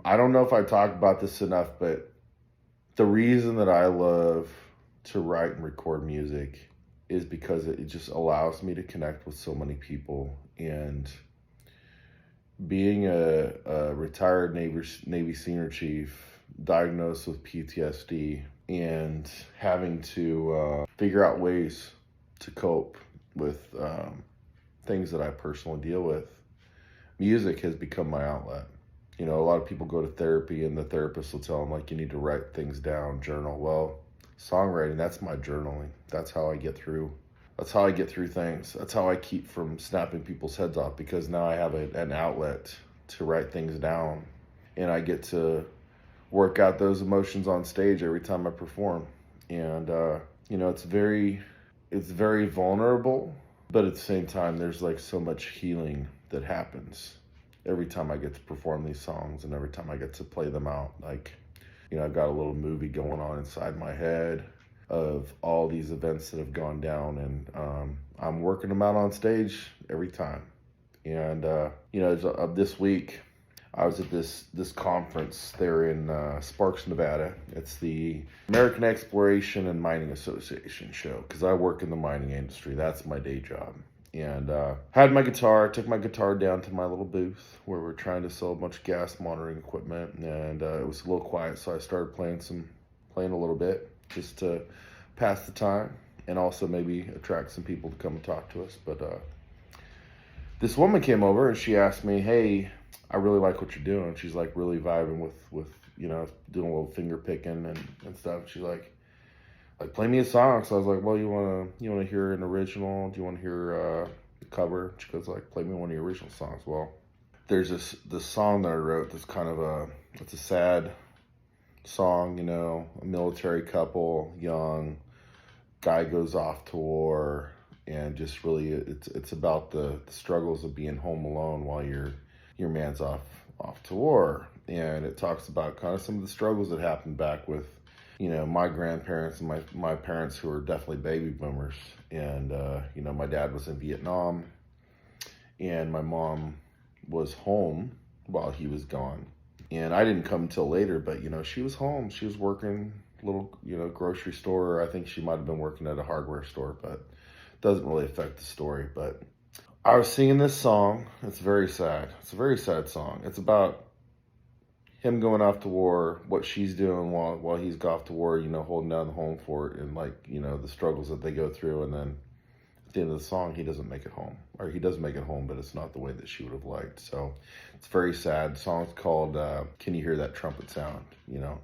I don't know if I talk about this enough, but the reason that I love to write and record music is because it just allows me to connect with so many people. And being a retired Navy senior chief diagnosed with PTSD and having to figure out ways to cope with things that I personally deal with, music has become my outlet. You know, a lot of people go to therapy and the therapist will tell them, like, you need to write things down, journal. Well, songwriting, that's my journaling. That's how I get through. That's how I get through things. That's how I keep from snapping people's heads off, because now I have an outlet to write things down, and I get to work out those emotions on stage every time I perform. And you know, it's very vulnerable, but at the same time, there's like so much healing that happens every time I get to perform these songs and every time I get to play them out. Like, you know, I've got a little movie going on inside my head of all these events that have gone down, and I'm working them out on stage every time. And you know, this week I was at this conference there in Sparks, Nevada. It's the American Exploration and Mining Association show, because I work in the mining industry. That's my day job. And had my guitar, took my guitar down to my little booth where we're trying to sell a bunch of gas monitoring equipment, and it was a little quiet, so I started playing a little bit just to pass the time and also maybe attract some people to come and talk to us. But this woman came over and she asked me, "Hey, I really like what you're doing." She's like really vibing with you know, doing a little finger picking and stuff. She's like, play me a song. So I was like, well, you wanna hear an original? Do you want to hear the cover? She goes, like, play me one of your original songs. Well, there's this song that I wrote that's kind of it's a sad song, you know, a military couple, young guy goes off to war, and just really it's about the struggles of being home alone while your man's off to war. And it talks about kind of some of the struggles that happened back with, you know, my grandparents and my parents, who are definitely baby boomers. And you know, my dad was in Vietnam and my mom was home while he was gone. And I didn't come until later, but you know, she was home. She was working little, you know, grocery store. I think she might have been working at a hardware store, but it doesn't really affect the story. But I was singing this song. It's very sad. It's a very sad song. It's about him going off to war, what she's doing while he's off to war, you know, holding down the home fort, and like, you know, the struggles that they go through. And then at the end of the song, he doesn't make it home, or he does make it home, but it's not the way that she would have liked. So it's very sad. The song's called Can You Hear That Trumpet Sound, you know?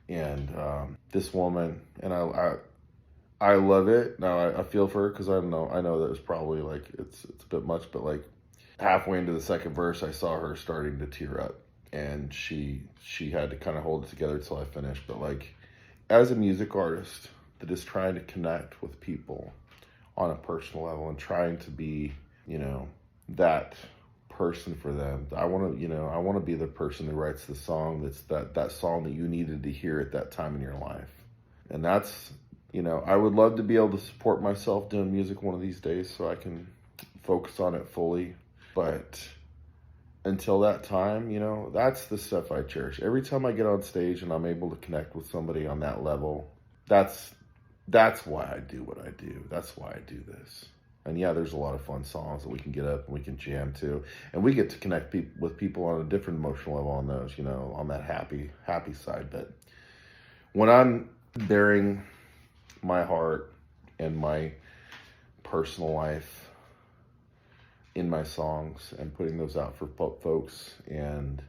And this woman, and I love it. Now I feel for her, because I know that it was probably like, it's a bit much, but like halfway into the second verse, I saw her starting to tear up, and she had to kind of hold it together till I finished. But like, as a music artist that is trying to connect with people on a personal level and trying to be, you know, that person for them, I want to be the person who writes the song that's that song that you needed to hear at that time in your life. And that's, you know, I would love to be able to support myself doing music one of these days so I can focus on it fully. But until that time, you know, that's the stuff I cherish. Every time I get on stage and I'm able to connect with somebody on that level, that's why I do what I do. That's why I do this. And yeah, there's a lot of fun songs that we can get up and we can jam to, and we get to connect with people on a different emotional level on those, you know, on that happy side. But when I'm bearing my heart and my personal life in my songs and putting those out for folks, and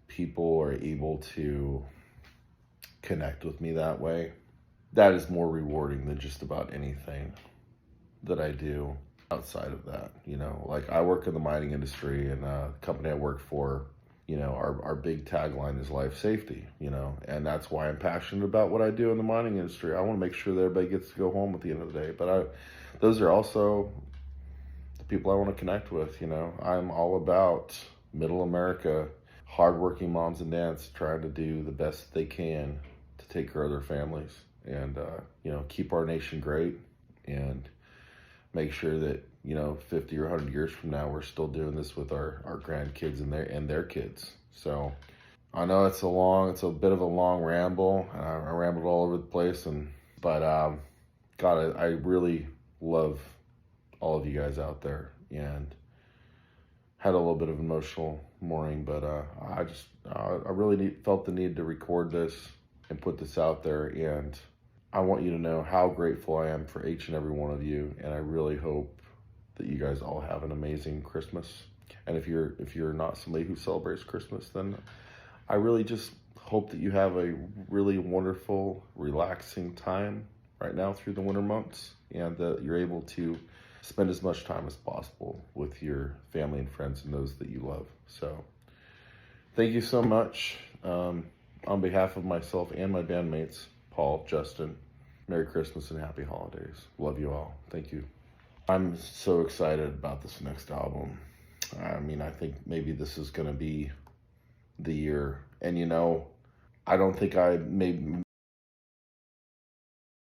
people are able to connect with me that way, that is more rewarding than just about anything that I do outside of that. You know, like, I work in the mining industry, and the company I work for, you know, our big tagline is life safety, you know, and that's why I'm passionate about what I do in the mining industry. I want to make sure that everybody gets to go home at the end of the day. But those are also the people I want to connect with. You know, I'm all about middle America, hardworking moms and dads trying to do the best they can to take care of their families, and you know, keep our nation great, and make sure that, you know, 50 or 100 years from now, we're still doing this with our grandkids and their kids. So I know it's a bit of a long ramble. I rambled all over the place, but God, I really love all of you guys out there, and had a little bit of emotional morning, but I really felt the need to record this and put this out there, and I want you to know how grateful I am for each and every one of you, and I really hope that you guys all have an amazing Christmas. And if you're not somebody who celebrates Christmas, then I really just hope that you have a really wonderful, relaxing time right now through the winter months, and that you're able to spend as much time as possible with your family and friends and those that you love. So thank you so much. On behalf of myself and my bandmates, Paul, Justin, Merry Christmas and Happy Holidays. Love you all. Thank you. I'm so excited about this next album. I mean, I think maybe this is going to be the year. And I don't think I made